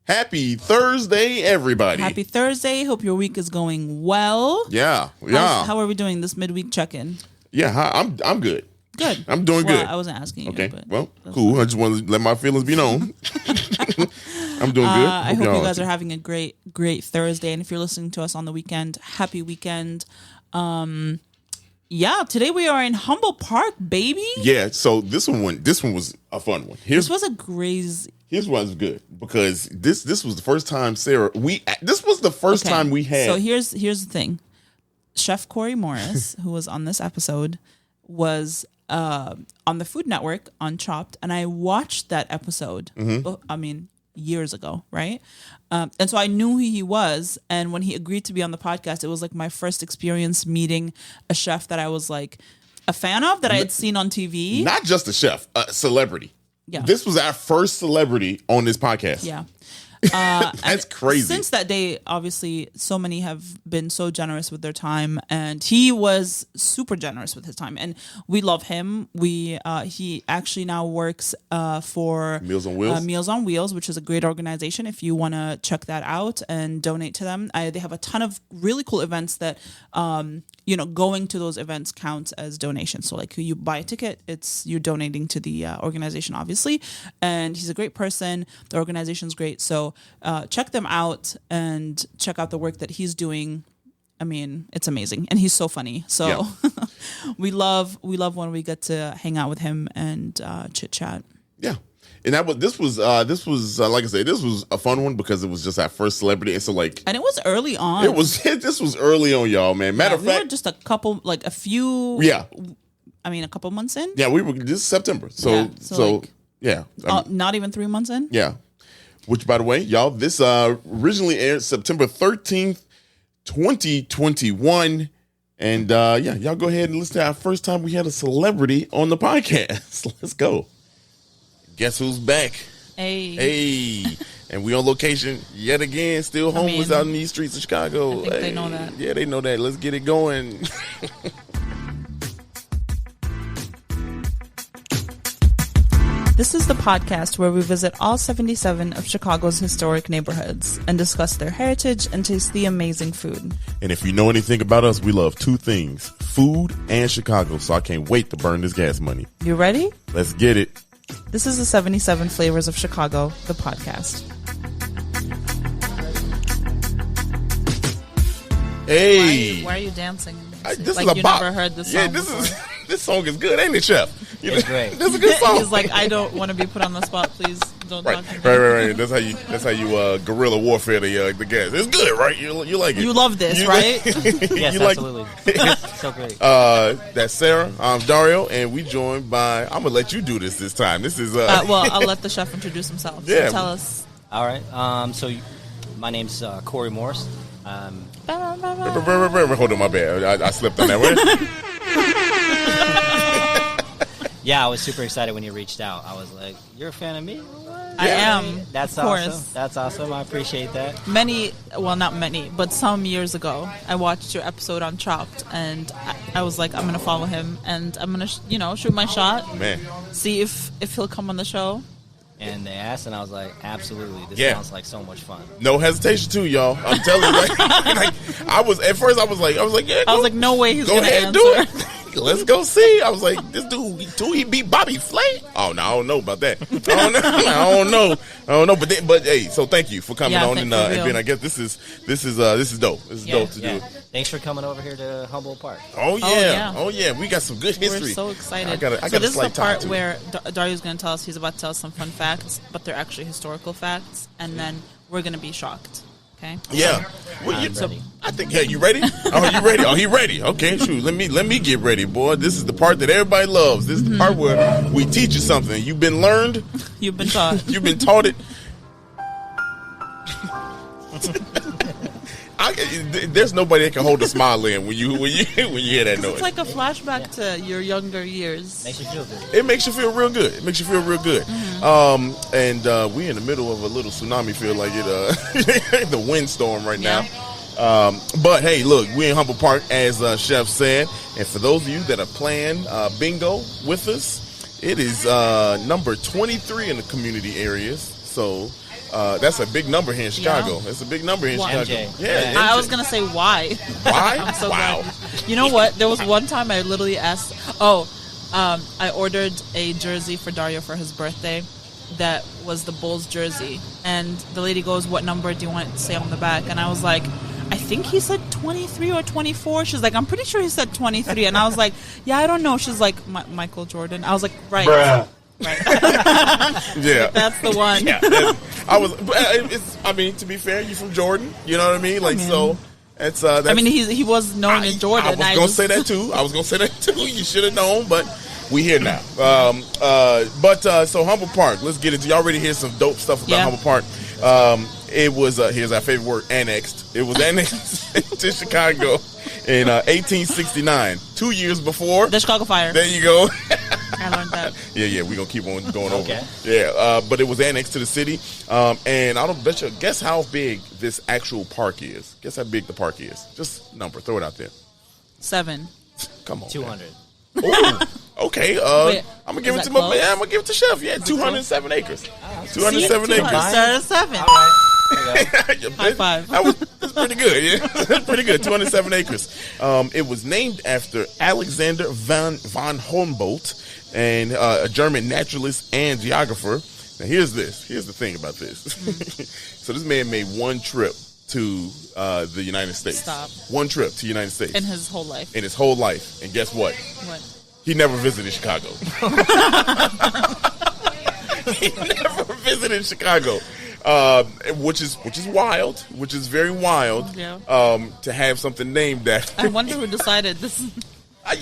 Happy Thursday, everybody. Happy Thursday. Hope your week is going well. Yeah. How are we doing this midweek check-in? Yeah, I'm good. Good. I'm doing good. I wasn't asking you. Okay. But well, cool. Fine. I just wanted to let my feelings be known. I'm doing good. I hope you guys are having a great Thursday. And if you're listening to us on the weekend, happy weekend. Yeah, today we are in Humboldt Park, baby. Yeah, so this one was a fun one. This was a crazy. Here's why it's good, because this was the first time Sarah this was the first time we had. So here's the thing. Chef Corey Morris, who was on this episode, was on the Food Network on Chopped, and I watched that episode. I mean, years ago, right? And so I knew who he was, and when he agreed to be on the podcast, it was like my first experience meeting a chef that I was like a fan of, that I had seen on TV. Not just a chef, a celebrity. Yeah. This was our first celebrity on this podcast. Yeah. That's crazy. Since that day, obviously, so many have been so generous with their time, and he was super generous with his time, and we love him. He actually now works for Meals on Wheels. Meals on Wheels, which is a great organization. If you want to check that out and donate to them, they have a ton of really cool events that going to those events counts as donations. So like you buy a ticket, you're donating to the organization, obviously. And he's a great person. The organization's great. So check them out and check out the work that he's doing. I mean, it's amazing. And he's so funny. So yeah. we love when we get to hang out with him and chit chat. Yeah. And this was like I said, this was a fun one because it was just our first celebrity, and so and it was early on. This was early on, y'all, man. Matter of fact, we were just a couple months in. Yeah, we were just September, so not even 3 months in. Yeah, which by the way, y'all, this originally aired September 13th, 2021, and y'all go ahead and listen to our first time we had a celebrity on the podcast. Let's go. Guess who's back? Hey. And we on location yet again, still homeless out in these streets of Chicago. I think they know that. Yeah, they know that. Let's get it going. This is the podcast where we visit all 77 of Chicago's historic neighborhoods and discuss their heritage and taste the amazing food. And if you know anything about us, we love two things, food and Chicago, so I can't wait to burn this gas money. You ready? Let's get it. This is the 77 Flavors of Chicago, the podcast. Hey. Why are you dancing? This like is you bop. Never heard this song before. This song is good, ain't it, Chef? It's great. This is a good song. He's like, I don't want to be put on the spot. Please don't talk to me. Right. That's how you guerrilla warfare the gas. It's good, right? You like it. You love this, right? Yes, absolutely. So great. That's Sarah. I'm Dario, and we joined by. I'm gonna let you do this time. This is. Well, I'll let the chef introduce himself. Yeah. So tell us. All right. So my name's Corey Morris. Hold on, my bad. I slipped on that one. Yeah, I was super excited when you reached out. I was like, "You're a fan of me?" I am. That's of course. Awesome. That's awesome. I appreciate that. Not many, but some years ago, I watched your episode on Chopped, and I was like, I'm gonna follow him, and I'm gonna, shoot my shot, man. See if he'll come on the show. And they asked, and I was like, absolutely. This sounds like so much fun. No hesitation, too, y'all. I'm telling you, I was like, yeah. I was like, no way he's go gonna ahead answer. Do it. Let's go see. I was like, this dude, he beat Bobby Flay? Oh no, I don't know about that. I don't know. But hey, so thank you for coming on and being. I guess this is dope. This is dope to do. Thanks for coming over here to Humboldt Park. Oh yeah. We got some good history. We're so excited. So this is the part where Dario's going to tell us. He's about to tell us some fun facts, but they're actually historical facts, and then we're going to be shocked. Okay. Yeah. Well, I think. Yeah. You ready? Oh, you ready? Oh, he ready? Okay. Shoot. Let me get ready, boy. This is the part that everybody loves. This is the part where we teach you something. You've been learned. You've been taught. You've been taught it. There's nobody that can hold a smile in when you hear that noise. It's like a flashback to your younger years. Makes you feel good. It makes you feel real good. And we in the middle of a little tsunami. Feel like it. The windstorm right now. But hey, look, we're in Humboldt Park, as Chef said, and for those of you that are playing bingo with us, it is number 23 in the community areas. So That's a big number here in Chicago. Yeah. That's a big number here in MJ. Chicago. Yeah. I was gonna say why. Why? I'm so Wow. glad. You know what? There was one time I literally asked. I ordered a jersey for Dario for his birthday. That was the Bulls jersey, and the lady goes, "What number do you want it to say on the back?" And I was like, "I think he said 23 or 24." She's like, "I'm pretty sure he said 23," and I was like, "Yeah, I don't know." She's like, Michael Jordan. I was like, "Right." Bruh. Right. Yeah. That's the one. Yeah. I was. I mean, to be fair, you from Jordan. You know what I mean? Like, so it's. That's, I mean, he was known in Jordan. I was gonna say that too. You should have known, but we here now. So Humboldt Park. Let's get into. Y'all already hear some dope stuff about Humboldt Park. It was here's our favorite word, annexed. It was annexed to Chicago in 1869, 2 years before The Chicago Fire. There you go. I learned that. Yeah, we're gonna keep on going Okay. over. Yeah, but it was annexed to the city, and I don't bet you. Guess how big this actual park is. Guess how big the park is. Just number, throw it out there. 7. Come on, 200. Ooh, okay, Wait, I'm gonna give is it to that my. close? Yeah, I'm gonna give it to Chef. Yeah, 207 acres. 207 acres. Start at 7. All right. High five. That's pretty good. Yeah, that's pretty good. 207 acres. It was named after Alexander von Humboldt, and a German naturalist and geographer. Now, here's the thing about this. So this man made one trip to the United States. Stop. One trip to the United States In his whole life. in his whole life, and guess what? What? He never visited Chicago. He never visited Chicago, which is wild, which is very wild. Yeah. To have something named that. I wonder who decided this. I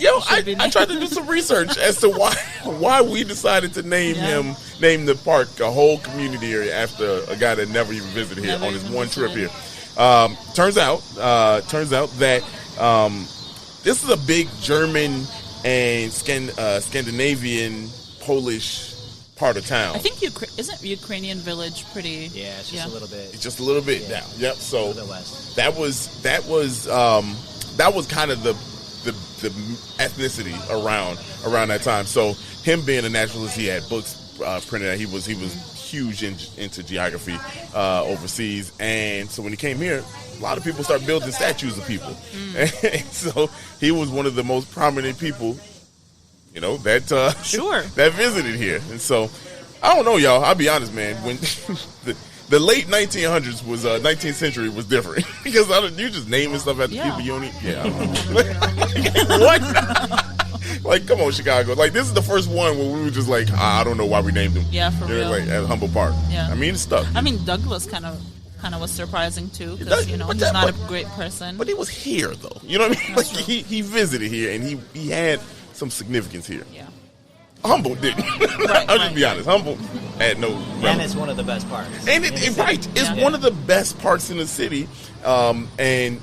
tried to do some research as to why we decided to name the park a whole community area after a guy that never even visited here on his one trip here. Turns out that this is a big German and Scandinavian Polish part of town. I think isn't Ukrainian village pretty? Yeah, it's just a little bit. It's just a little bit Yeah. down. Yep. So A little bit west. that was kind of the ethnicity around that time. So him being a naturalist, he had books printed out. He was huge into geography overseas, and so when he came here, a lot of people started building statues of people. And so he was one of the most prominent people, that visited here. And so I don't know, y'all. I'll be honest, man. When the late 1900s was 19th century was different because you just naming stuff after people you don't need. Yeah, I don't know. What? Like, come on, Chicago. Like, this is the first one where we were just like, I don't know why we named him. Yeah, for real. Like at Humboldt Park. Yeah. I mean, it's stuck. I mean, Douglas kind of was surprising too because he's not a great person. But he was here though. You know what I mean? Like he visited here and he had some significance here. Yeah. Humboldt didn't. I'll just be honest. Humboldt had no relevance. And it's one of the best parks. And it's one of the best parks in the city. And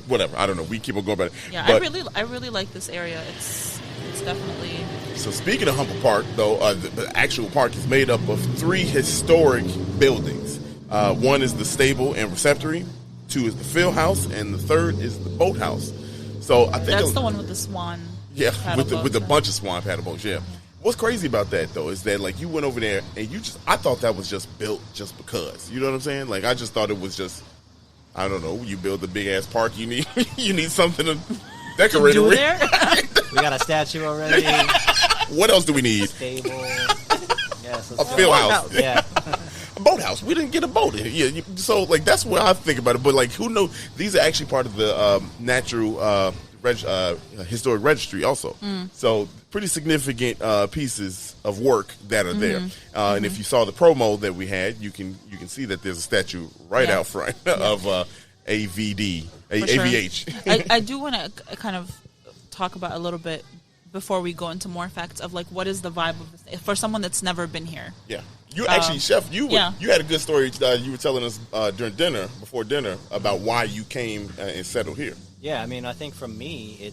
whatever, I don't know. We keep on going about it. Yeah, but, I really like this area. It's definitely. So speaking of Humboldt Park, though, the actual park is made up of 3 historic buildings. One is the stable and receptory. 2 is the field house, and the 3rd is the boathouse. So I think That's the one with the swan. Yeah, paddle with a boats. bunch of swan paddle boats. Yeah. What's crazy about that though is that like you went over there and I thought that was just built just because. You know what I'm saying? Like I just thought it was just, I don't know. You build a big ass park, you need something to decorate it Do with. there? We got a statue already. What else do we need? Stable. Yes, A field house. Yeah. A boathouse. We didn't get a boat. Yeah. So like that's where I think about it. But like who knows? These are actually part of the natural historic registry also. So pretty significant pieces of work that are there. And if you saw the promo that we had, you can see that there's a statue right out front of AVD, AVH. I do want to kind of talk about a little bit before we go into more facts of like what is the vibe of this for someone that's never been here. Yeah. You actually, Chef, you had a good story you were telling us before dinner, about why you came and settled here. Yeah, I mean, I think for me,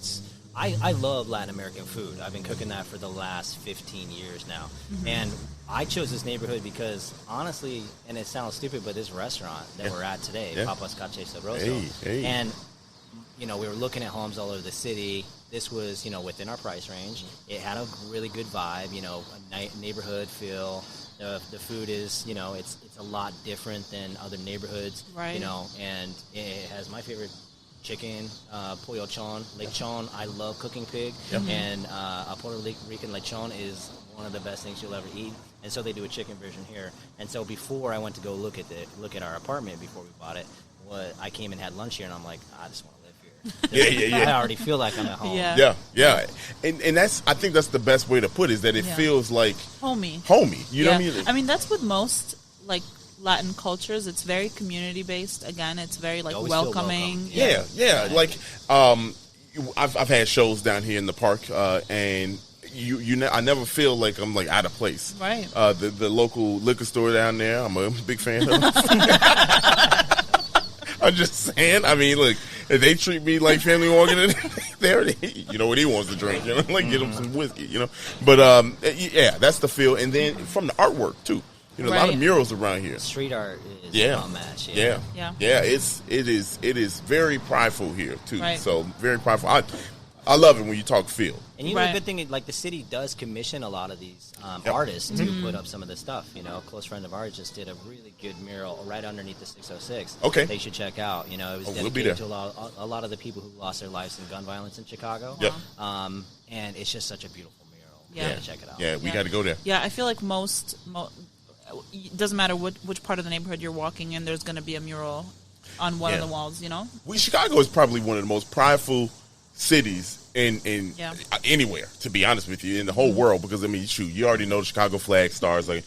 I love Latin American food. I've been cooking that for the last 15 years now. And I chose this neighborhood because, honestly, and it sounds stupid, but this restaurant that we're at today, Papas Cache Sabroso, and, we were looking at homes all over the city. This was, within our price range. It had a really good vibe, a neighborhood feel. The food is, it's a lot different than other neighborhoods, right? And it has my favorite chicken, pollo chon, lechon. I love cooking pig, and a Puerto Rican lechon is one of the best things you'll ever eat. And so they do a chicken version here. And so before I went to go look at our apartment before we bought it, I came and had lunch here, and I'm like, I just want to live here. Yeah. I already feel like I'm at home. Yeah. And I think that's the best way to put it, is that it feels like homey. You know what I mean? I mean, that's with most like Latin cultures. It's very community based. Again, it's very like welcoming. Yeah. Like I've had shows down here in the park, and I never feel like I'm like out of place. Right. The local liquor store down there, I'm a big fan of. I'm just saying. I mean, look, if they treat me like family walking there, you know what he wants to drink, like get him some whiskey, But that's the feel. And then from the artwork too, a lot of murals around here. Street art is unmatched. Yeah. It is very prideful here too. Right. So very prideful. I love it when you talk feel. And the good thing is, like, the city does commission a lot of these artists to put up some of this stuff. A close friend of ours just did a really good mural right underneath the 606. Okay. They should check out. It was dedicated to a lot of the people who lost their lives in gun violence in Chicago. Yep. And it's just such a beautiful mural. Yeah. Check it out. Yeah, we got to go there. Yeah, I feel like it doesn't matter which part of the neighborhood you're walking in, there's going to be a mural on one of the walls, Chicago is probably one of the most prideful cities in anywhere, to be honest with you, in the whole world, because I mean, shoot, you already know the Chicago flag stars, like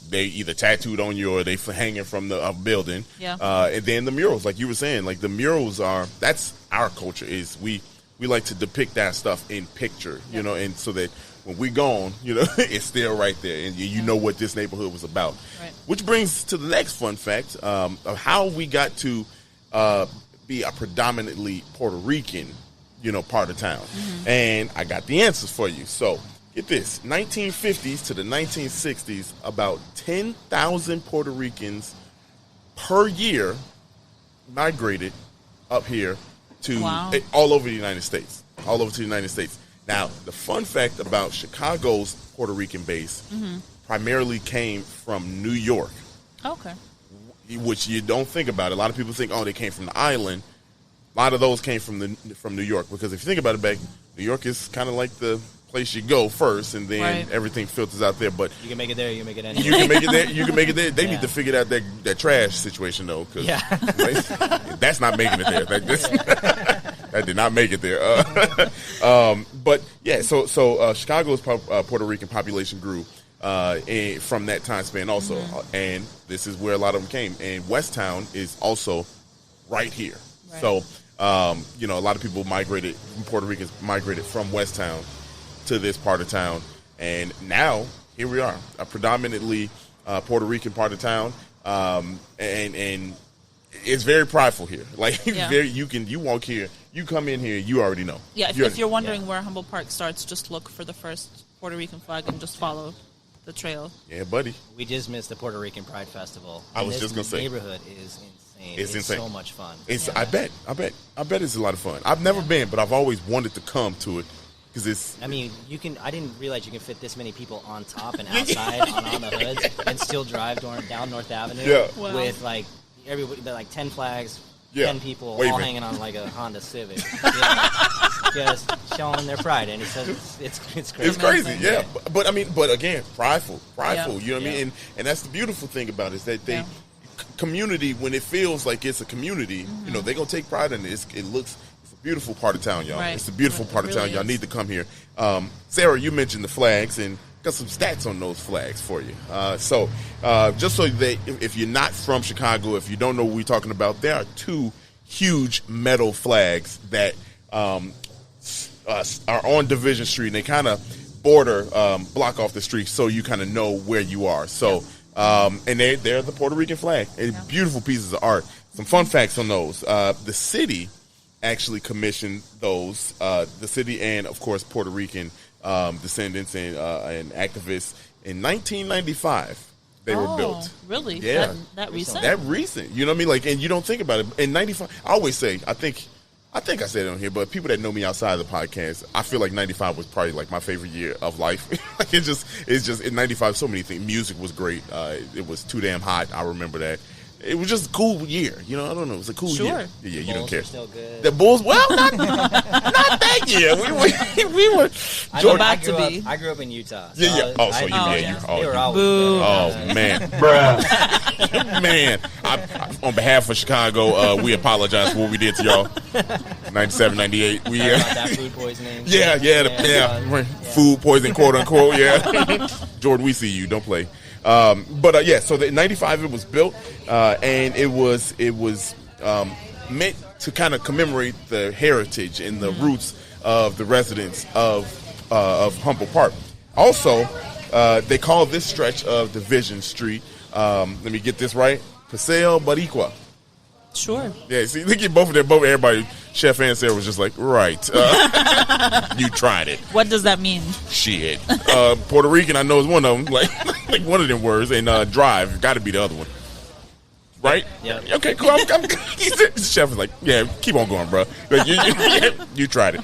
they either tattooed on you or they hanging from the building. And then the murals, like you were saying, like the murals that's our culture, is we like to depict that stuff in picture, and so that when we're gone, it's still right there, and you know what this neighborhood was about. Right. Which brings to the next fun fact of how we got to be a predominantly Puerto Rican part of town. And I got the answers for you. So get this, 1950s to the 1960s, about 10,000 Puerto Ricans per year migrated up here to all over the United States. Now, the fun fact about Chicago's Puerto Rican base primarily came from New York. Okay. Which you don't think about. A lot of people think, they came from the island. A lot of those came from New York, because if you think about it, New York is kind of like the place you go first, and then everything filters out there. But you can make it there, you can make it anywhere. You can make it there, you can make it there. They need to figure out that trash situation, though, because that's not making it there. That did not make it there. But yeah, so Chicago's Puerto Rican population grew from that time span also, and this is where a lot of them came. And Westtown is also right here. Right. So a lot of people Puerto Ricans migrated from Westtown to this part of town, and now here we are, a predominantly Puerto Rican part of town, and it's very prideful here. Like you walk here, you come in here, you already know. Yeah, if you're wondering where Humboldt Park starts, just look for the first Puerto Rican flag and just follow the trail. Yeah, buddy. We just missed the Puerto Rican Pride Festival. I was just gonna say, neighborhood is insane. It's insane. So much fun. I bet it's a lot of fun. I've never been, but I've always wanted to come to it, because it's. I mean, I didn't realize you can fit this many people on top and outside on the hoods and still drive down North Avenue with like everybody, like 10 flags, 10 people all hanging on like a Honda Civic, just showing their pride, and it's crazy. It's crazy, yeah. But again, prideful. You know what I mean? And that's the beautiful thing about it, is that they community, when it feels like it's a community, they're gonna take pride in it. It's a beautiful part of town, y'all. Right. It's a beautiful part of town. Y'all need to come here. Sarah, you mentioned the flags, and got some stats on those flags for you. So just so that if you're not from Chicago, if you don't know what we're talking about, there are 2 huge metal flags that are on Division Street, and they kind of block off the street, so you kind of know where you are. So and they're the Puerto Rican flag. And beautiful pieces of art. Some fun facts on those. The city actually commissioned those. The city and, of course, Puerto Rican descendants and activists in 1995. They were built. Really? Yeah. That recent? That recent. You know what I mean? Like, and you don't think about it. In 95, I always say, I think I think I said it on here, but people that know me outside of the podcast, I feel like 95 was probably like my favorite year of life. Like it's just in 95, so many things. Music was great. It was too damn hot. I remember that. It was just a cool year. You know, I don't know. It was a cool year. Yeah, you don't care. Still good. The Bulls, well, not that year. We were. I grew up in Utah. So yeah. They were always good. Oh man, bruh, man. On behalf of Chicago, we apologize for what we did to y'all. 97, 98. We that food poisoning. Yeah. Food poisoning, quote unquote. Yeah. Jordan, we see you. Don't play. So the 95 it was built, and it was meant to kind of commemorate the heritage and the roots of the residents of Humboldt Park. Also, they call this stretch of Division Street. Let me get this right: Paseo Boricua. Sure. Yeah. See, look at both of them. Both everybody, Chef and Sarah was just like, right. You tried it. What does that mean? Shit. Puerto Rican, I know is one of them. Like one of them words. And drive, got to be the other one. Right? Yeah. Okay, cool. Chef is like, yeah, keep on going, bro. Like, you tried it.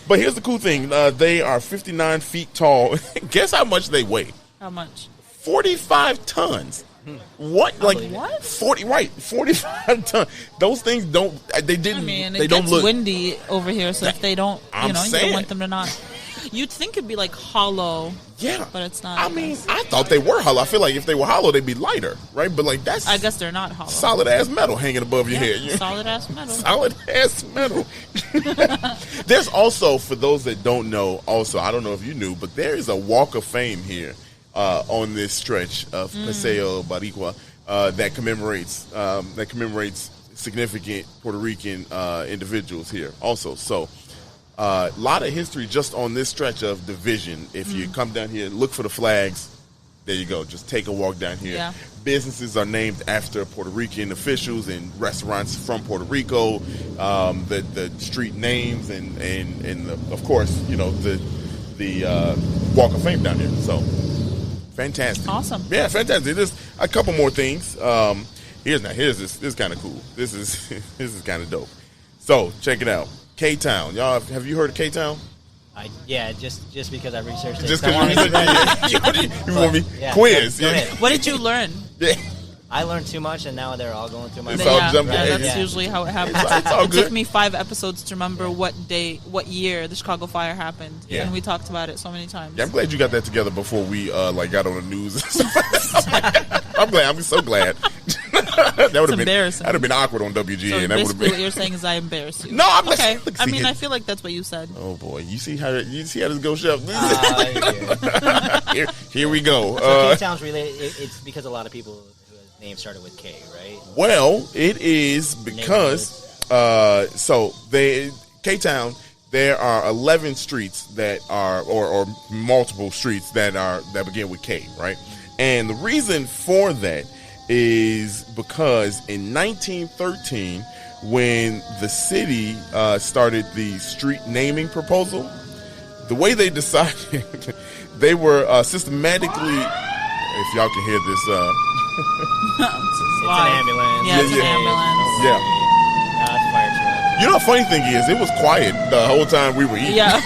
But here's the cool thing. They are 59 feet tall. Guess how much they weigh? How much? 45 tons. What? Like what? 45 tons. Those things don't. They didn't. I mean, they it don't gets look windy over here, so if they don't, you saying. don't want them to not. You'd think it'd be like hollow. Yeah, but it's not. I mean, I thought they were hollow. I feel like if they were hollow, they'd be lighter, right? But like that's. I guess they're not hollow. Solid ass metal hanging above your head. Solid ass metal. Solid ass metal. There's also, for those that don't know, I don't know if you knew, but there is a Walk of Fame here on this stretch of Paseo Boricua. That commemorates significant Puerto Rican individuals here also. So a lot of history just on this stretch of Division. If you come down here, look for the flags. There you go. Just take a walk down here. Yeah. Businesses are named after Puerto Rican officials and restaurants from Puerto Rico. The street names and of course, the Walk of Fame down here. So fantastic. Awesome. Yeah, fantastic. There's a couple more things. Here's this. This is kind of cool. This is kind of dope. So check it out. K-Town. Y'all, have you heard of K-Town? Just because I researched it. Just because you want me? Yeah, quiz. go Yeah. ahead. What did you learn? Yeah. I learned too much, and now they're all going through my It's brain. all jumping. That's usually how it happens. It's all It good. took me 5 episodes to remember what year the Chicago fire happened, Yeah. and we talked about it so many times. Yeah, I'm glad you got that together before we got on the news. I'm glad. I'm so glad. That would have embarrassing. That'd have been awkward on WGN. So that would have basically, been. what you're saying is I embarrassed you. No, I'm okay. Look, I mean, I feel like that's what you said. Oh boy, you see how this goes, Chef? Yeah. Here we go. So K-Town's related. It's because a lot of people whose names started with K, right? Well, it is because K-Town. There are 11 streets that are, or multiple streets that begin with K, right? And the reason for that is because in 1913, when the city started the street naming proposal, the way they decided, they were systematically, if y'all can hear this, It's an ambulance. Yeah, it's an ambulance. Yeah. It's fire truck. You know, the funny thing is, it was quiet the whole time we were eating. Yeah.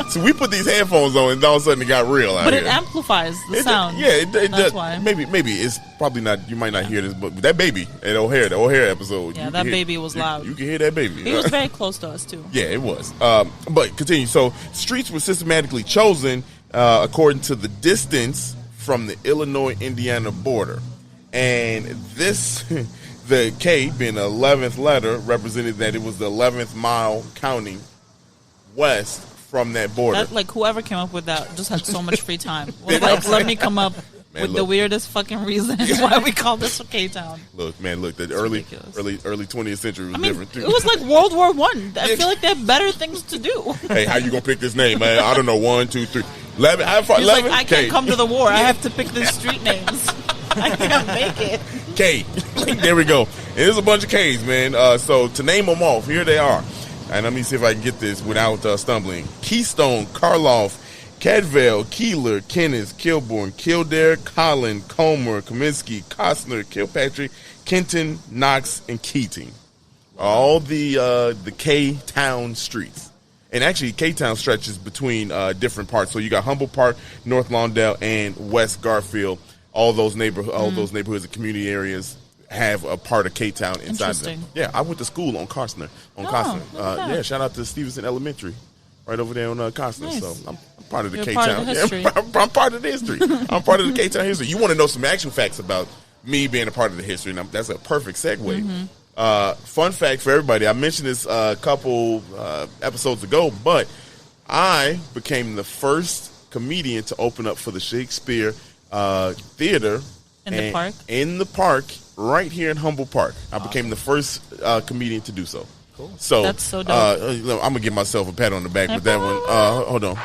So we put these headphones on, and all of a sudden it got real out But here. it amplifies the sound. It That's does. why. Maybe it's probably not. You might not hear this, but that baby at O'Hare, the O'Hare episode. Yeah, you that can baby was loud. You can hear that baby. He was very close to us, too. Yeah, it was. But continue. So streets were systematically chosen according to the distance from the Illinois-Indiana border, and this. The K, being the 11th letter, represented that it was the 11th mile counting west from that border. That, whoever came up with that just had so much free time. Was like, let me come up with the weirdest fucking reason why we call this K-Town. Look, the early 20th century was different too. It was like World War I. I feel like they have better things to do. Hey, how you gonna pick this name, man? I don't know. 1, 2, 3, 11. How far? He's 11. like, I can't come to the war. I have to pick these street names. I can't make it. K. There we go. And there's a bunch of K's, man. So to name them off, here they are. And let me see if I can get this without stumbling. Keystone, Karloff, Cadvale, Keeler, Kenneth, Kilbourne, Kildare, Collin, Comer, Kaminsky, Costner, Kilpatrick, Kenton, Knox, and Keating. All the K-Town streets. And actually, K-Town stretches between different parts. So you got Humboldt Park, North Lawndale, and West Garfield. All those neighborhoods and community areas have a part of K-Town inside them. Yeah, I went to school on Costner. Yeah, shout out to Stevenson Elementary, right over there on Costner. Nice. So I'm part of the You're part K-Town. of the history. Yeah, I'm part of the history. I'm part of the K-Town history. You want to know some actual facts about me being a part of the history, and that's a perfect segue. Fun fact for everybody. I mentioned this a couple episodes ago, but I became the first comedian to open up for the Shakespeare Theater in the park right here in Humboldt Park. I became the first comedian to do so. Cool. So that's so dope. I'm gonna give myself a pat on the back with that one. Hold on.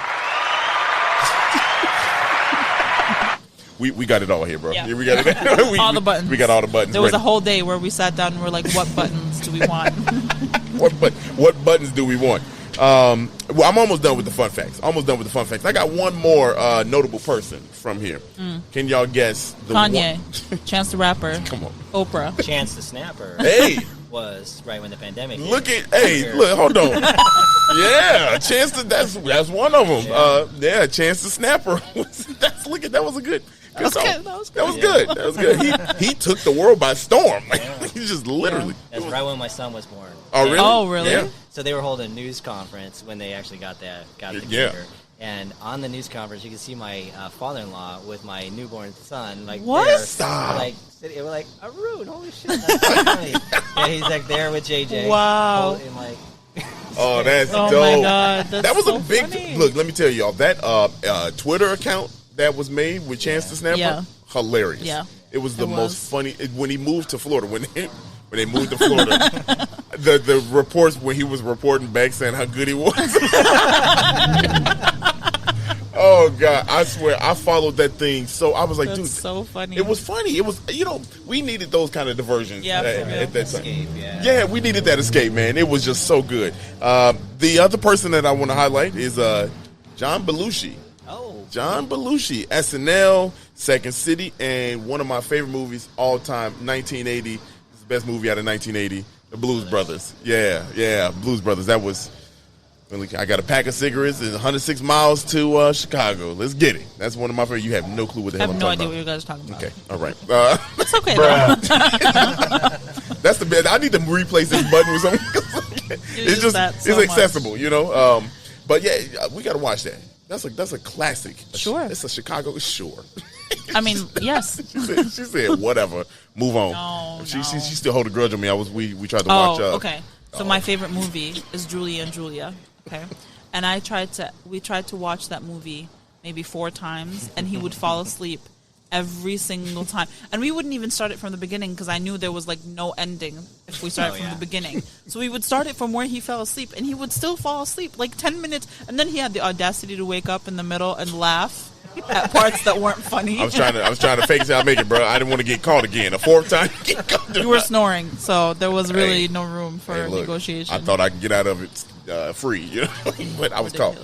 We got it all here, bro. Yeah. We got it. All the buttons. We got all the buttons. There was ready. a whole day where we sat down and we're like, what buttons do we want? What buttons do we want? Well, I'm almost done with the fun facts. I got one more notable person from here. Can y'all guess? Kanye, Chance the Rapper. Come on. Oprah. Chance the Snapper. Hey. Was right when the pandemic hit. Look, hold on. Yeah, that's one of them. Chance the Snapper. That was a good. That was good. He took the world by storm. He just literally. That's right when my son was born. Oh really? Oh really? Yeah. So they were holding a news conference when they actually got the kicker. And on the news conference, you can see my father-in-law with my newborn son, like what? There, Stop. like we're like Arun, holy shit, that's so funny. Yeah, he's like there with JJ. Wow. And like, oh, that's oh dope. my God, that was so a big funny. look. Let me tell y'all that Twitter account that was made with Chance the Snapper, hilarious. Yeah, it was the most funny when he moved to Florida. When they moved to Florida, the reports when he was reporting back saying how good he was. Oh God, I swear I followed that thing. So I was like, that's dude, so funny. It was funny. It was, we needed those kind of diversions at that time. escape, Yeah, we needed that escape, man. It was just so good. The other person that I want to highlight is John Belushi. oh, John Belushi, SNL, Second City, and one of my favorite movies all time, 1980. It's the best movie out of 1980, The Blues Brothers. Yeah, Blues Brothers. That was. I got a pack of cigarettes and 106 miles to Chicago. Let's get it. That's one of my favorite. You have no clue what the hell I'm talking about. I have no idea what you guys are talking about. Okay, all right. It's okay, though. That's the best. I need to replace this button with something. It's accessible, you know. But yeah, we got to watch that. That's a classic. Sure. It's a Chicago. Sure. I mean, yes. She said, whatever. Move on. No, she still hold a grudge on me. We tried to watch. Okay. So my favorite movie is Julie and Julia. Okay, and we tried to watch that movie maybe 4 times, and he would fall asleep every single time. And we wouldn't even start it from the beginning because I knew there was like no ending if we started from the beginning. So we would start it from where he fell asleep, and he would still fall asleep like 10 minutes, and then he had the audacity to wake up in the middle and laugh at parts that weren't funny. I was trying to fake it till I make it, bro. I didn't want to get caught again. A 4th time. You were snoring, so there was really no room for negotiation. I thought I could get out of it free, you know, but I was caught.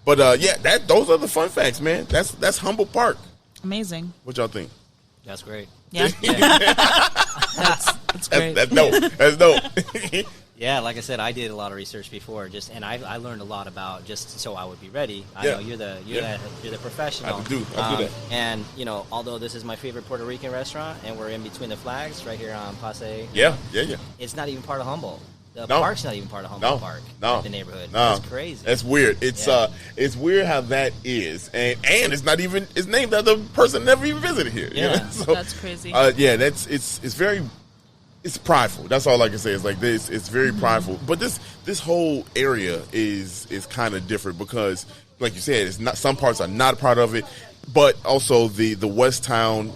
Those are the fun facts, man. That's Humboldt Park. Amazing. What y'all think? that's great. Yeah, that's great. That's dope. That's dope. Yeah, like I said, I did a lot of research before, and I learned a lot about just so I would be ready. I know you're the professional. I do that. And although this is my favorite Puerto Rican restaurant, and we're in between the flags right here on Pasay. Yeah. It's not even part of Humboldt. The park's not even part of Humboldt Park. No, the neighborhood. No, that's crazy. That's weird. It's weird how that is, and it's not even. It's named after the person never even visited here. Yeah, you know? So, that's crazy. It's very. It's prideful. That's all I can say. It's like this. It's very prideful. But this whole area is kind of different because, like you said, it's not. Some parts are not a part of it, but also the West Town,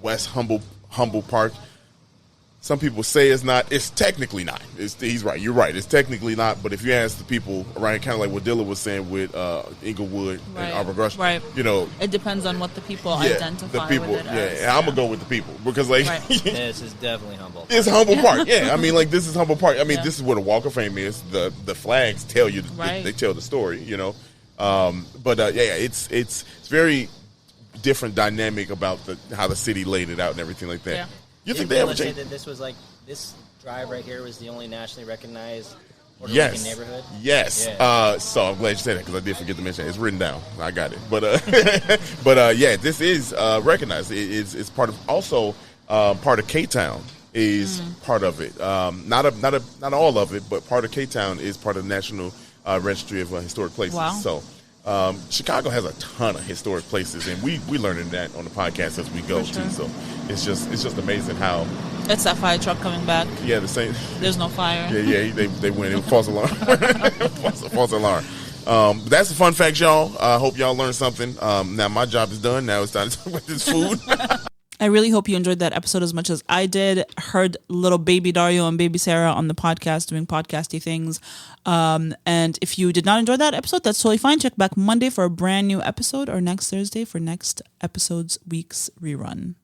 West Humboldt Park. Some people say it's not. It's technically not. He's right. You're right. It's technically not. But if you ask the people around, kind of like what Dilla was saying with Inglewood and Arbor Brush, right? It depends on what the people identify with it as. And I'm gonna go with the people because this is definitely Humboldt. It's Humboldt Park. Yeah, I mean, this is Humboldt Park. I mean, this is where the Walk of Fame is. The flags tell you. They tell the story. It's very different dynamic about how the city laid it out and everything like that. Yeah. You think they ever say changed? that this was like this Drive right here was the only nationally recognized Puerto Rican neighborhood. Yes. Yeah. So I'm glad you said that because I did forget to mention it. It's written down. I got it. But yeah, this is recognized. It's part of also part of K-Town is part of it. Not all of it, but part of K-Town is part of the National Registry of Historic Places. Wow. So Chicago has a ton of historic places, and we learning that on the podcast as we go too. So it's just amazing how. It's that fire truck coming back. Yeah, the same. There's no fire. Yeah, they went in false alarm. false alarm. That's a fun fact, y'all. I hope y'all learned something. Now my job is done. Now it's time to talk about this food. I really hope you enjoyed that episode as much as I did. Heard little baby Dario and baby Sarah on the podcast doing podcasty things. And if you did not enjoy that episode, that's totally fine. Check back Monday for a brand new episode or next Thursday for next episode's week's rerun.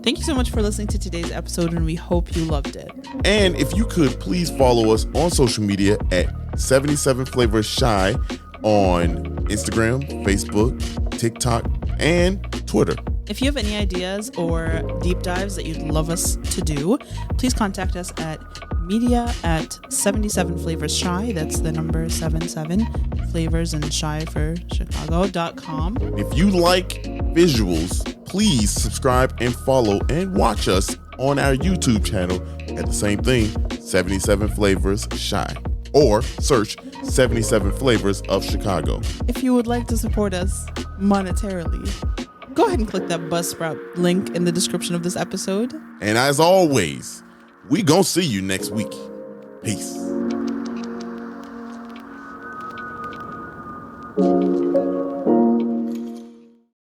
Thank you so much for listening to today's episode, and we hope you loved it. And if you could, please follow us on social media at 77 Flavors Shy on Instagram, Facebook, TikTok, and Twitter. If you have any ideas or deep dives that you'd love us to do, please contact us at media@77flavorsshy. That's the number 77 flavors and shy for Chicago.com. If you like visuals, please subscribe and follow and watch us on our YouTube channel at the same thing, 77 Flavors Shy, or search 77 Flavors of Chicago. If you would like to support us monetarily, go ahead and click that Buzzsprout link in the description of this episode. And as always, we gonna see you next week. Peace.